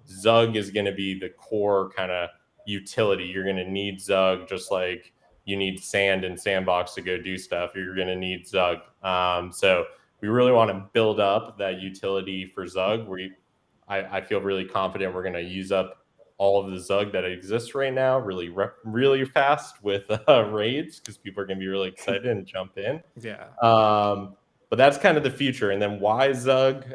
Zug is going to be the core kind of utility. You're going to need Zug just like you need sand and sandbox to go do stuff. You're going to need Zug. So we really want to build up that utility for Zug. I feel really confident we're going to use up all of the Zug that exists right now really fast with raids because people are going to be really excited and jump in. Yeah. But that's kind of the future. And then why Zug?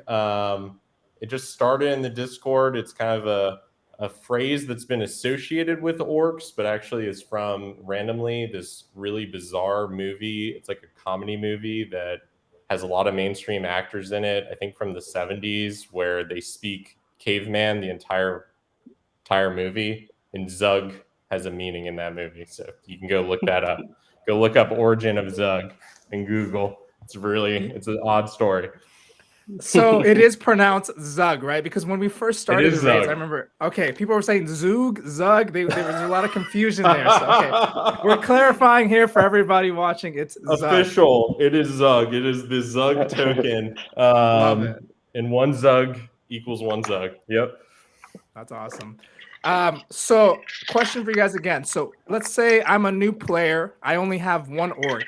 It just started in the Discord. It's kind of a phrase that's been associated with orcs, but actually is from randomly this really bizarre movie. It's like a comedy movie that has a lot of mainstream actors in it. I think from the 70s, where they speak caveman the entire movie, and Zug has a meaning in that movie. So you can go look that up. Go look up origin of Zug in Google. It's an odd story. So it is pronounced Zug, right? Because when we first started the raids, Zug. I remember, okay, people were saying Zug, Zug. There was a lot of confusion there. So, okay, we're clarifying here for everybody watching. It's official. Zug. It is Zug. It is the Zug token. Love it. And one Zug equals one Zug. Yep. That's awesome. So question for you guys again. So let's say I'm a new player. I only have one orc.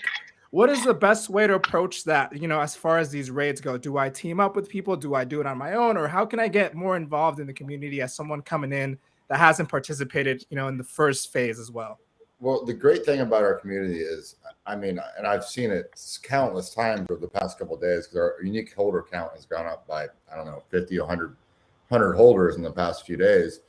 What is the best way to approach that? You know, as far as these raids go, do I team up with people? Do I do it on my own? Or how can I get more involved in the community as someone coming in that hasn't participated, you know, in the first phase as well? Well, the great thing about our community is, I mean, and I've seen it countless times over the past couple of days, because our unique holder count has gone up by, I don't know, 50, 100 holders in the past few days,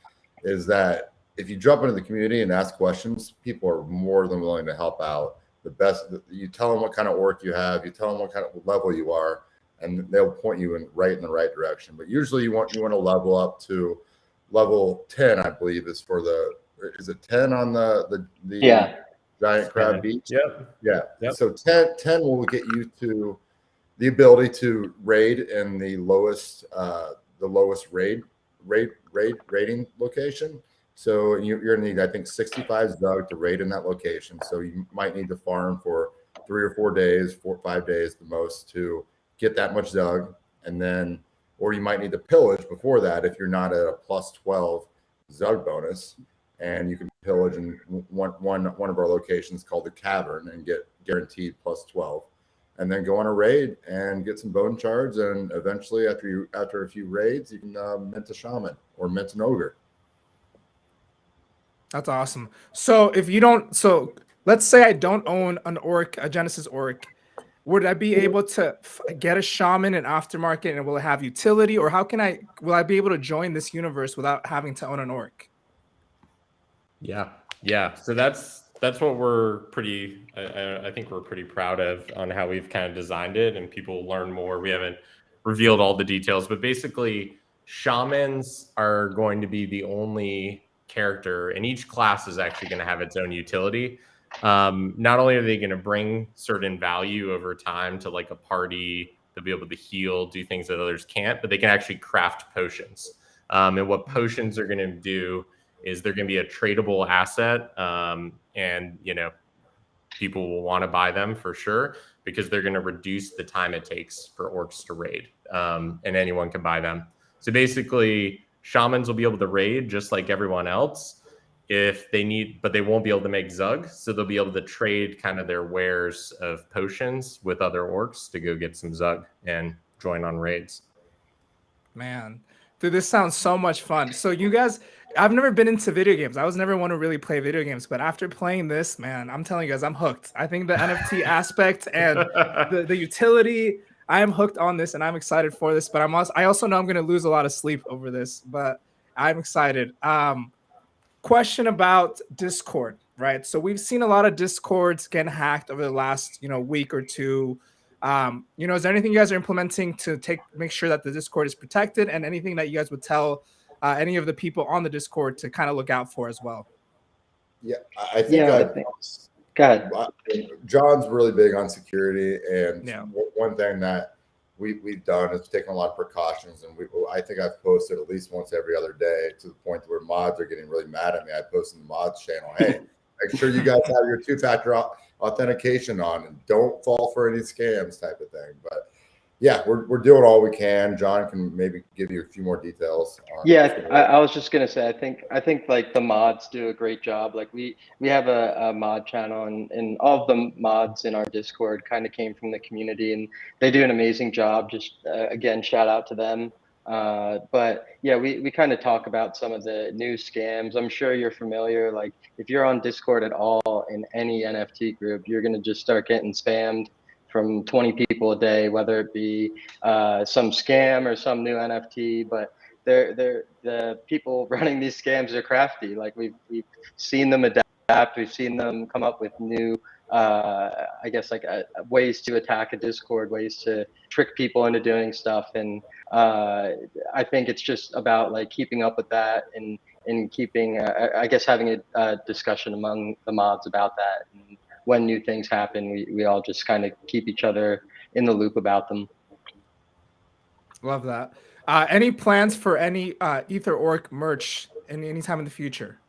is that if you jump into the community and ask questions, people are more than willing to help out. The best, you tell them what kind of orc you have, you tell them what kind of level you are, and they'll point you in the right direction. But usually you want to level up to level 10, I believe, is for the, is it 10 on the giant crab beach? Yep. Yeah. So 10 will get you to the ability to raid in the lowest rating location. So you're gonna need, I think, 65 Zug to raid in that location. So you might need to farm for 3 or 4 days, 4 or 5 days the most, to get that much Zug, and then, or you might need to pillage before that if you're not at a plus 12 Zug bonus. And you can pillage in one of our locations called the Cavern and get guaranteed plus 12, and then go on a raid and get some bone shards. And eventually, after a few raids, you can mint a shaman or mint an ogre. That's awesome. So if you don't, so let's say I don't own an orc, a Genesis orc, would I be able to get a shaman in aftermarket, and will it have utility, or will I be able to join this universe without having to own an orc? Yeah. So that's what we're pretty, I think we're pretty proud of on how we've kind of designed it, and people learn more. We haven't revealed all the details, but basically shamans are going to be the only character, and each class is actually going to have its own utility. Not only are they going to bring certain value over time to like a party, they'll be able to heal, do things that others can't, but they can actually craft potions. And what potions are going to do is they're going to be a tradable asset, and people will want to buy them for sure, because they're going to reduce the time it takes for orcs to raid, and anyone can buy them. So basically, shamans will be able to raid just like everyone else if they need, but they won't be able to make Zug. So they'll be able to trade kind of their wares of potions with other orcs to go get some Zug and join on raids. Man, dude, this sounds so much fun. So you guys, I've never been into video games. I was never one to really play video games, but after playing this, man, I'm telling you guys, I'm hooked. I think the NFT aspect and the utility, I am hooked on this, and I'm excited for this. But I also know I'm going to lose a lot of sleep over this, but I'm excited. Question about Discord, right? So we've seen a lot of Discords getting hacked over the last week or two. Is there anything you guys are implementing to make sure that the Discord is protected, and anything that you guys would tell any of the people on the Discord to kind of look out for as well? Yeah, I think go ahead. John's really big on security, and one thing that we've done is taken a lot of precautions, and I think I've posted at least once every other day, to the point where mods are getting really mad at me. I post in the mods channel, hey, make sure you guys have your 2-factor authentication on, and don't fall for any scams type of thing. But yeah, we're doing all we can. John can maybe give you a few more details. I was just gonna say, I think like the mods do a great job. Like we have a mod channel, and all of the mods in our Discord kind of came from the community, and they do an amazing job. Just again, shout out to them. But yeah, we kind of talk about some of the new scams. I'm sure you're familiar. Like if you're on Discord at all in any NFT group, you're gonna just start getting spammed from 20 people a day, whether it be some scam or some new NFT. But the people running these scams are crafty. Like we've seen them adapt. We've seen them come up with new, I guess, like ways to attack a Discord, ways to trick people into doing stuff. And I think it's just about like keeping up with that, and keeping, I guess, having a discussion among the mods about that. And when new things happen, we all just kind of keep each other in the loop about them. Love that. Any plans for any EtherOrc merch any time in the future?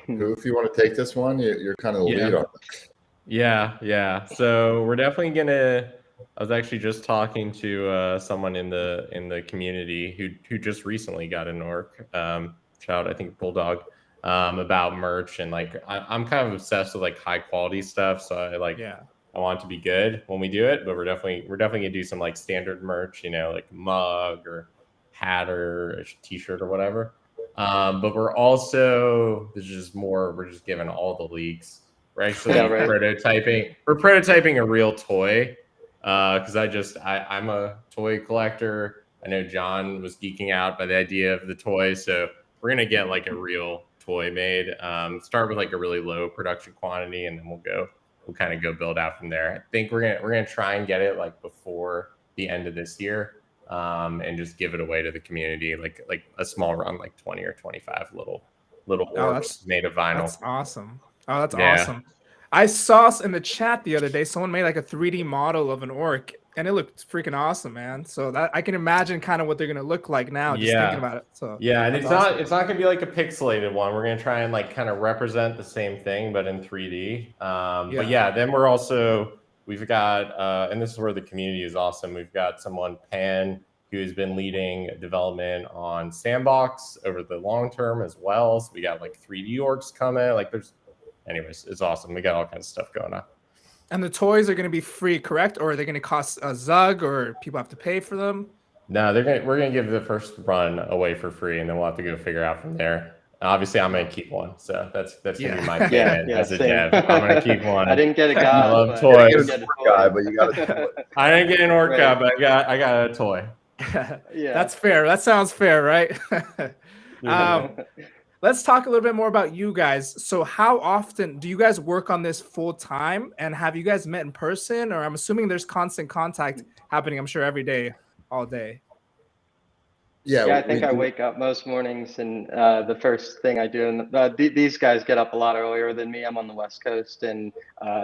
Who, if you want to take this one, you're kind of the lead on this. Yeah. So we're definitely gonna I was actually just talking to someone in the community who just recently got an orc. Shout out, I think Bulldog, about merch, and like I'm kind of obsessed with like high quality stuff. So I want it to be good when we do it, but we're definitely gonna do some like standard merch, you know, like mug or hat or a t-shirt or whatever. But we're also there's just more. We're just giving all the leaks. We're actually Yeah, right. prototyping. We're prototyping a real toy because I'm a toy collector. I know John was geeking out by the idea of the toy, so we're gonna get like a real toy made. Start with like a really low production quantity, and then we'll kind of go build out from there. I think we're gonna try and get it like before the end of this year, and just give it away to the community, like a small run, like 20 or 25 little orcs made of vinyl. That's awesome. Oh, that's Yeah. awesome. I saw in the chat the other day someone made like a 3D model of an orc, and it looked freaking awesome, man. So that I can imagine kind of what they're gonna look like now, just thinking about it. So yeah, and that's it's not gonna be like a pixelated one. We're gonna try and like kind of represent the same thing, but in 3D. But yeah, then we've got and this is where the community is awesome. We've got someone, Pan, who has been leading development on Sandbox over the long term as well. So we got like 3D orcs coming. Like anyways, it's awesome. We got all kinds of stuff going on. And the toys are going to be free, correct? Or are they going to cost a Zug, or people have to pay for them? No, we're gonna give the first run away for free, and then we'll have to go figure out from there. Obviously, I'm gonna keep one, so that's gonna be my payment as a dev. I'm gonna keep one. I didn't get a guy. I love toys. But you got a toy. I didn't get an orc guy, but I got a toy. Yeah, that's fair. That sounds fair, right? Let's talk a little bit more about you guys. So how often do you guys work on this full time? And have you guys met in person? Or I'm assuming there's constant contact happening, I'm sure, every day, all day. Yeah, I think I wake up most mornings, and the first thing I do, and these guys get up a lot earlier than me. I'm on the West Coast, and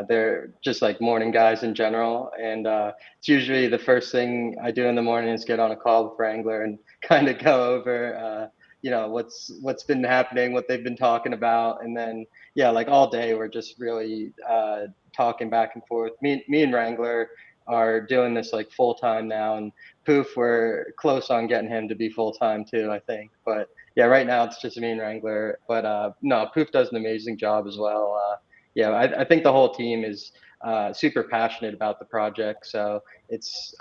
they're just like morning guys in general. And it's usually the first thing I do in the morning is get on a call with Wrangler and kind of go over what's been happening, what they've been talking about, and then like all day we're just really talking back and forth. Me and Wrangler are doing this like full time now, and Poof, we're close on getting him to be full time too, I think. But yeah, right now it's just me and Wrangler. But no, Poof does an amazing job as well. I think the whole team is super passionate about the project, so it's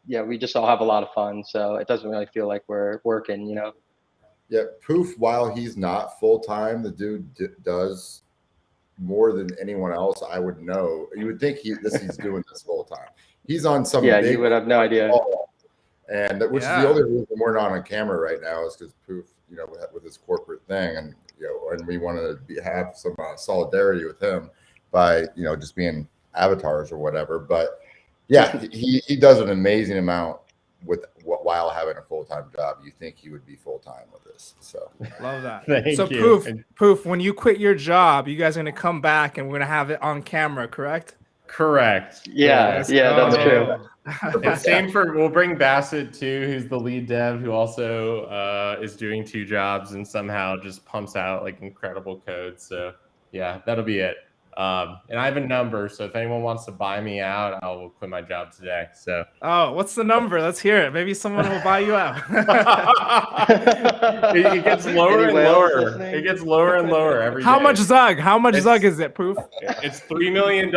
we just all have a lot of fun, so it doesn't really feel like we're working, Yeah, Poof, while he's not full-time, the dude does more than anyone else I would know. You would think he's doing this full-time. He's on some big, you would have no idea. And which is the only reason we're not on camera right now is because Poof, with his corporate thing, and and we wanted to have some solidarity with him by just being avatars or whatever. But yeah, he does an amazing amount while having a full-time job. You think he would be full-time with this? So love that. Thank you. Poof, when you quit your job, you guys are gonna come back and we're gonna have it on camera, correct? Correct. Yeah, that's true. We'll bring Bassett too, who's the lead dev, who also is doing 2 jobs and somehow just pumps out like incredible code. So yeah, that'll be it. And I have a number, so if anyone wants to buy me out, I will quit my job today. So what's the number? Let's hear it. Maybe someone will buy you out. it gets lower and lower. It gets lower and lower every day. How much Zug? How much Zug is it, Poof? It's $3 million,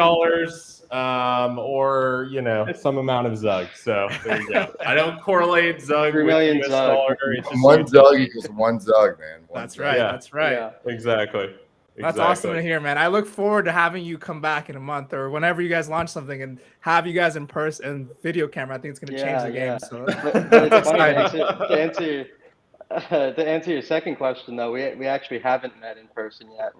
or some amount of Zug. So there you go. I don't correlate Zug with US dollar. One Zug equals one Zug, man. That's right. Yeah. That's right. Yeah. Exactly. That's awesome to hear, man. I look forward to having you come back in a month or whenever you guys launch something and have you guys in person and video camera. I think it's going to change the game. So but it's funny, to answer your second question, though, we actually haven't met in person yet.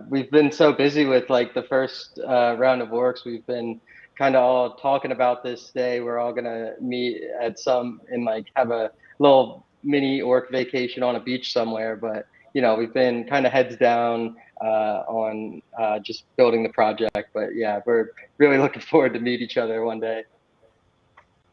We've been so busy with like the first round of orcs. We've been kind of all talking about this day. We're all gonna meet at and like have a little mini orc vacation on a beach somewhere, but we've been kind of heads down on just building the project. But yeah, we're really looking forward to meet each other one day.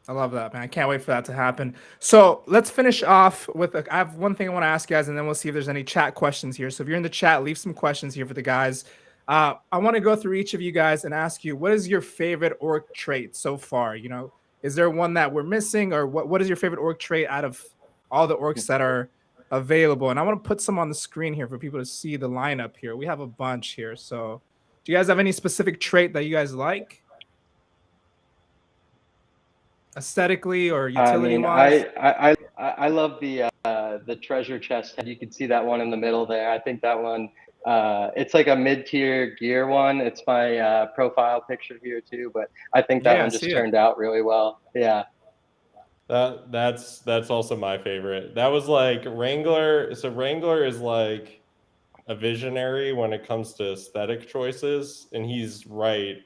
I love that, man. I can't wait for that to happen. So let's finish off with I have one thing I want to ask you guys, and then we'll see if there's any chat questions here. So if you're in the chat, leave some questions here for the guys. I want to go through each of you guys and ask you, what is your favorite orc trait so far? You know, is there one that we're missing, or what is your favorite orc trait out of all the orcs that are available? And I want to put some on the screen here for people to see the lineup here. We have a bunch here. So do you guys have any specific trait that you guys like? Aesthetically or utility wise? I love the treasure chest head. You can see that one in the middle there. I think that one, it's like a mid-tier gear one. It's my profile picture here too, but I think that one just turned out really well. Yeah. That's also my favorite. That was like Wrangler. So Wrangler is like a visionary when it comes to aesthetic choices, and he's right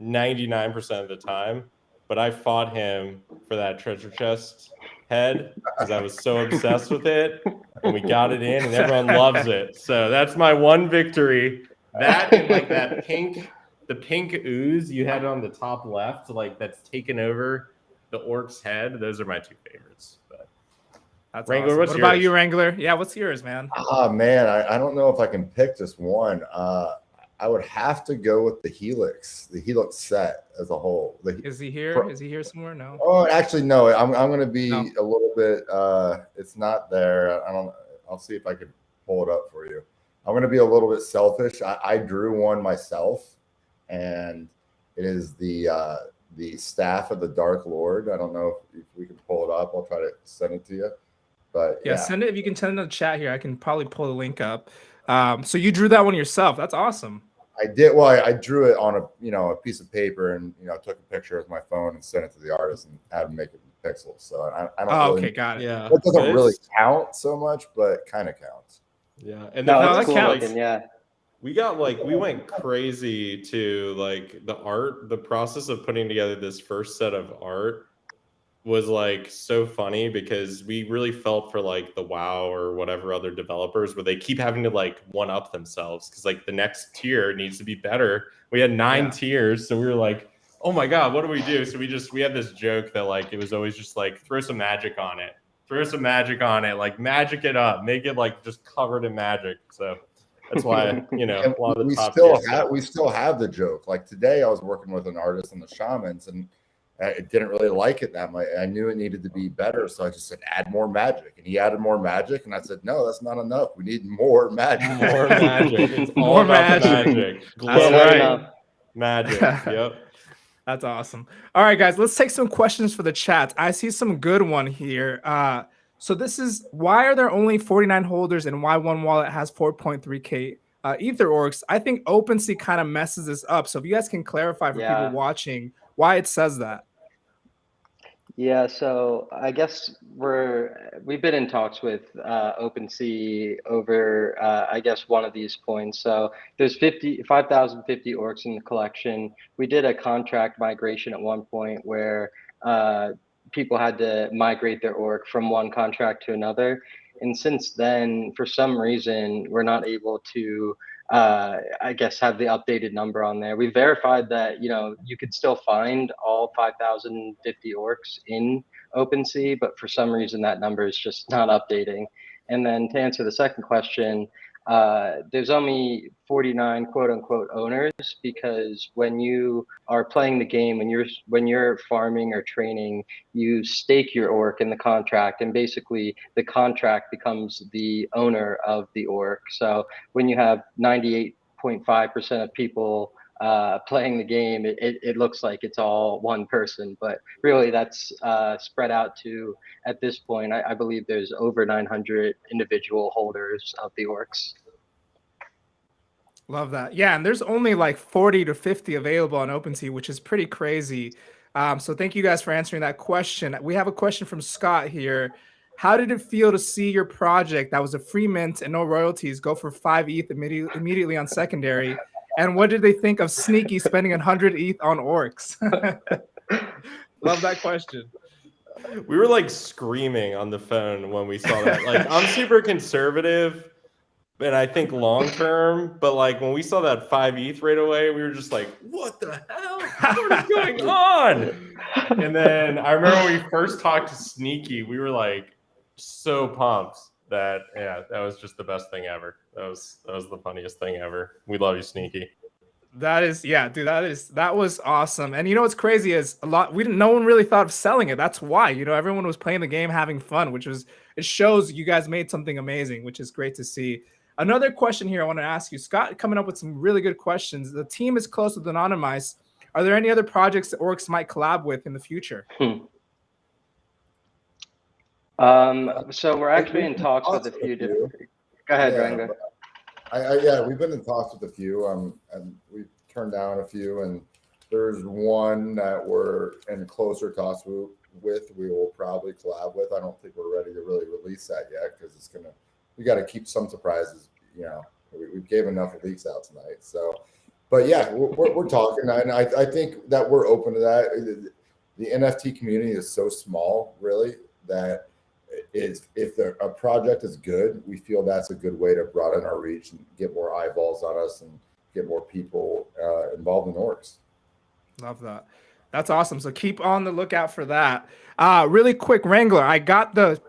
99% of the time. But I fought him for that treasure chest head because I was so obsessed with it, and we got it in, and everyone loves it. So that's my one victory. That and like the pink ooze you had on the top left, like that's taken over the orc's head. Those are my two favorites. But that's Wrangler, awesome. what's What yours? about you, Wrangler? Yeah, what's yours, man? Oh man, I don't know if I can pick just one. I would have to go with the Helix set as a whole. Is he here? Is he here somewhere? No. Oh, actually, no. I'm going to be a little bit. It's not there. I'll see if I can pull it up for you. I'm going to be a little bit selfish. I drew one myself, and it is the Staff of the Dark Lord. I don't know if we can pull it up. I'll try to send it to you. But yeah, send it if you can send it in the chat here. I can probably pull the link up. So you drew that one yourself. That's awesome. I did. Well, I drew it on a piece of paper, and took a picture with my phone and sent it to the artist and had him make it in pixels. So I don't. Oh, really, okay, got it. Yeah, it doesn't really count so much, but kind of counts. Yeah, and that cool, counts. Like, yeah. We went crazy to like the process of putting together this first set of art was like so funny because we really felt for like the WoW or whatever other developers where they keep having to like one up themselves because like the next tier needs to be better. We had 9 tiers, so we were like, oh my god, what do we do? So we had this joke that like it was always just like throw some magic on it, like magic it up, make it like just covered in magic. So that's why a lot of the we still have the joke. Like today, I was working with an artist on the Shamans, and I didn't really like it that much. I knew it needed to be better, so I just said add more magic, and he added more magic, and I said no, that's not enough. We need more magic. More magic. It's all More about magic. the magic. That's right. Magic. Yep. That's awesome. All right, guys, let's take some questions for the chat. I see some good one here. So this is, why are there only 49 holders and why one wallet has 4.3K EtherOrcs? I think OpenSea kind of messes this up. So if you guys can clarify for people watching why it says that. Yeah, so I guess we've been in talks with OpenSea over I guess one of these points. So there's 5,050 orcs in the collection. We did a contract migration at one point where people had to migrate their orc from one contract to another, and since then, for some reason, we're not able to I guess have the updated number on there. We verified that you could still find all 5,050 orcs in OpenSea, but for some reason that number is just not updating. And then to answer the second question, there's only 49 quote unquote owners, because when you are playing the game, when you're farming or training, you stake your orc in the contract, and basically the contract becomes the owner of the orc. So when you have 98.5% of people playing the game, it looks like it's all one person, but really that's spread out to, at this point, I believe there's over 900 individual holders of the orcs. Love that. Yeah, and there's only like 40 to 50 available on OpenSea, which is pretty crazy. So thank you guys for answering that question. We have a question from Scott here. How did it feel to see your project that was a free mint and no royalties go for 5 ETH immediately on secondary? And what did they think of Sneaky spending 100 ETH on orcs? Love that question. We were like screaming on the phone when we saw that. Like, I'm super conservative, and I think long term, but like when we saw that 5 ETH right away, we were just like, what the hell? What is going on? And then I remember when we first talked to Sneaky, we were like so pumped that that was just the best thing ever. That was the funniest thing ever. We love you, Sneaky. That is, yeah, dude, that was awesome. And you know what's crazy is no one really thought of selling it. That's why, everyone was playing the game, having fun, it shows you guys made something amazing, which is great to see. Another question here I want to ask you, Scott, coming up with some really good questions. The team is close with Anonymous. Are there any other projects that Orcs might collab with in the future? So we're actually in talks with a few different. Go ahead, Wrangler. Yeah, we've been in talks with a few, and we've turned down a few, and there's one that we're in closer talks with. We will probably collab with. I don't think we're ready to really release that yet because we got to keep some surprises. We gave enough leaks out tonight, so. But yeah, we're talking, and I think that we're open to that. The NFT community is so small, really, that if a project is good, we feel that's a good way to broaden our reach and get more eyeballs on us and get more people involved in orcs. Love that. That's awesome. So keep on the lookout for that. Really quick, Wrangler, I got the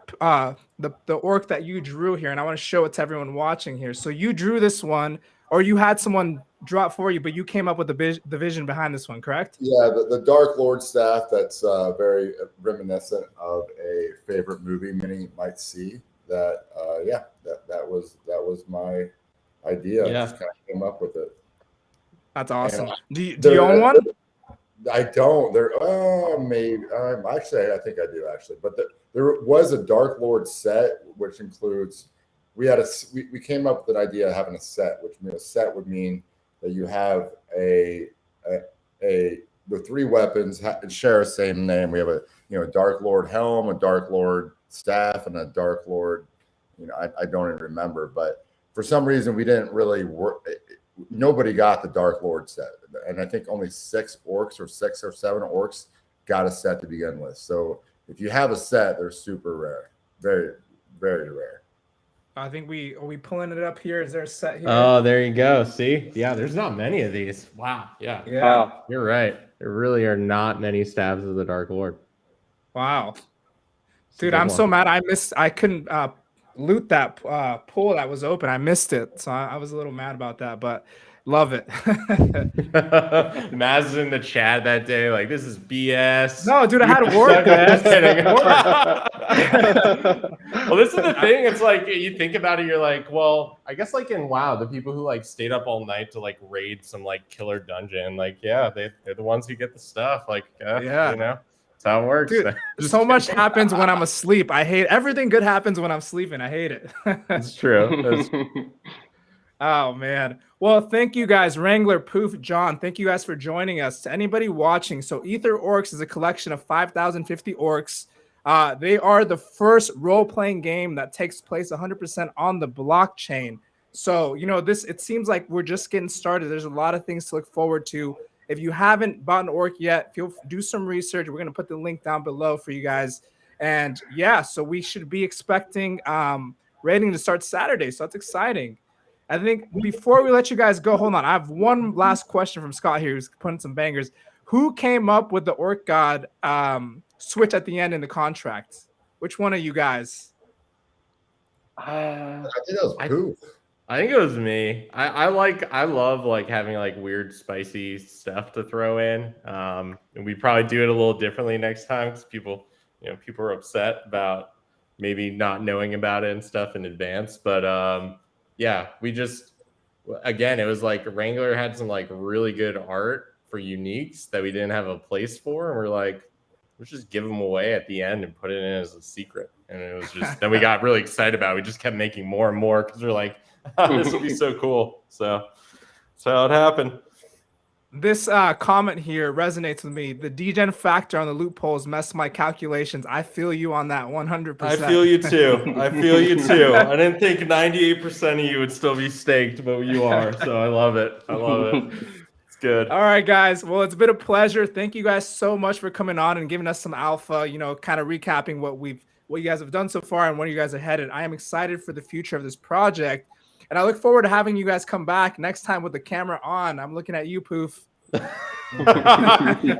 orc that you drew here, and I want to show it to everyone watching here. So you drew this one, or you had someone draw it for you, but you came up with the vision behind this one, correct? Yeah, the Dark Lord staff, that's very reminiscent of a favorite movie many might see. That was my idea. Yeah. I just kind of came up with it. That's awesome. Do you own one? I don't. Maybe. Actually, I think I do actually. But there was a Dark Lord set, which includes we came up with an idea of having a set, which a set would mean that you have the three weapons share the same name. We have a Dark Lord helm, a Dark Lord staff, and a Dark Lord. I don't even remember, but for some reason we didn't really work. Nobody got the Dark Lord set, and I think only 6 or 7 orcs got a set to begin with. So if you have a set, they're super rare, very, very rare. I think are we pulling it up here? Is there a set here? Oh, there you go. See? Yeah, there's not many of these. Wow. Yeah. Yeah. You're right. There really are not many stabs of the Dark Lord. Wow. Dude, I'm so mad. I couldn't loot that pool that was open. I missed it. So I was a little mad about that, but love it. Maz in the chat that day, like, this is BS. No, dude, I had work. Well, this is the thing. It's like, you think about it, you're like, well, I guess like in WoW, the people who like stayed up all night to like raid some like killer dungeon, like, yeah, they're the ones who get the stuff. Like, yeah, that's how it works. Dude, so much happens when I'm asleep. I hate everything good happens when I'm sleeping. I hate it. It's true. Oh, man. Well, thank you guys, Wrangler, Poof, John. Thank you guys for joining us. To anybody watching, so EtherOrcs is a collection of 5,050 orcs. They are the first role-playing game that takes place 100% on the blockchain. So, it seems like we're just getting started. There's a lot of things to look forward to. If you haven't bought an orc yet, do some research. We're going to put the link down below for you guys. And yeah, so we should be expecting raiding to start Saturday. So that's exciting. I think before we let you guys go, hold on. I have one last question from Scott here, who's putting some bangers. Who came up with the Orc God switch at the end in the contract? Which one of you guys? I think that was Poof. I think it was me. I love like having like weird spicy stuff to throw in. And we probably do it a little differently next time because people are upset about maybe not knowing about it and stuff in advance. But yeah, we just, again, it was like Wrangler had some like really good art for uniques that we didn't have a place for. And we're like, let's just give them away at the end and put it in as a secret. And it was just, then we got really excited about it. We just kept making more and more because we're like, oh, this would be so cool. So that's how it happened. This comment here resonates with me. The degen factor on the loopholes messed my calculations. I feel you on that 100%. I feel you too. I feel you too. I didn't think 98% of you would still be staked, but you are. So I love it. I love it. It's good. All right, guys. Well, it's been a pleasure. Thank you guys so much for coming on and giving us some alpha, kind of recapping what you guys have done so far and where you guys are headed. I am excited for the future of this project. And I look forward to having you guys come back next time with the camera on. I'm looking at you, Poof.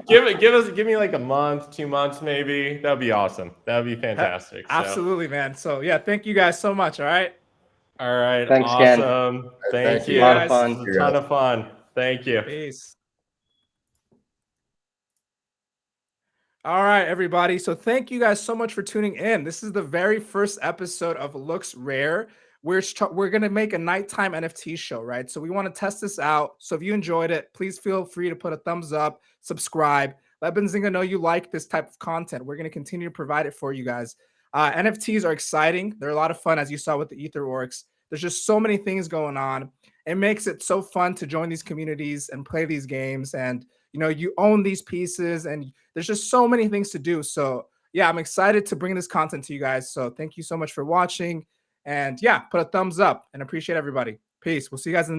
give me like a month, 2 months, maybe. That'd be awesome. That'd be fantastic. Absolutely, man. So yeah, thank you guys so much. All right. All right. Thanks, awesome. Ken. Thank you. A lot of fun. A ton of fun. Thank you. Peace. All right, everybody. So thank you guys so much for tuning in. This is the very first episode of Looks Rare. We're going to make a nighttime NFT show, right? So we want to test this out. So if you enjoyed it, please feel free to put a thumbs up, subscribe. Let Benzinga know you like this type of content. We're going to continue to provide it for you guys. NFTs are exciting. They're a lot of fun, as you saw with the EtherOrcs. There's just so many things going on. It makes it so fun to join these communities and play these games. And, you know, you own these pieces and there's just so many things to do. So yeah, I'm excited to bring this content to you guys. So thank you so much for watching. And yeah, put a thumbs up and appreciate everybody. Peace. We'll see you guys in the